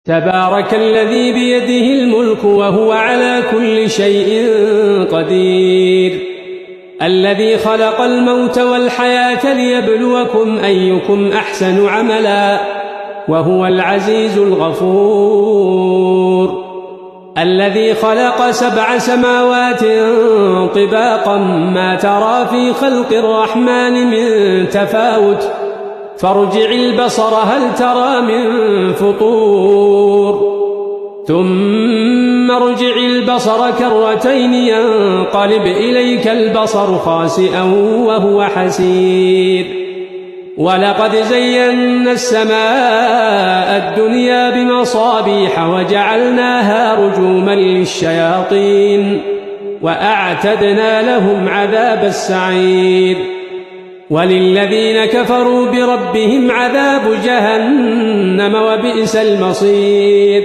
تبارك الذي بيده الملك وهو على كل شيء قدير الذي خلق الموت والحياة ليبلوكم أيكم أحسن عملا وهو العزيز الغفور الذي خلق 7 سماوات طباقا ما ترى في خلق الرحمن من تفاوت فارجع البصر هل ترى من فطور ثم ارجع البصر كرتين ينقلب إليك البصر خاسئا وهو حسير ولقد زينا السماء الدنيا بمصابيح وجعلناها رجوما للشياطين وأعتدنا لهم عذاب السعير وللذين كفروا بربهم عذاب جهنم وبئس المصير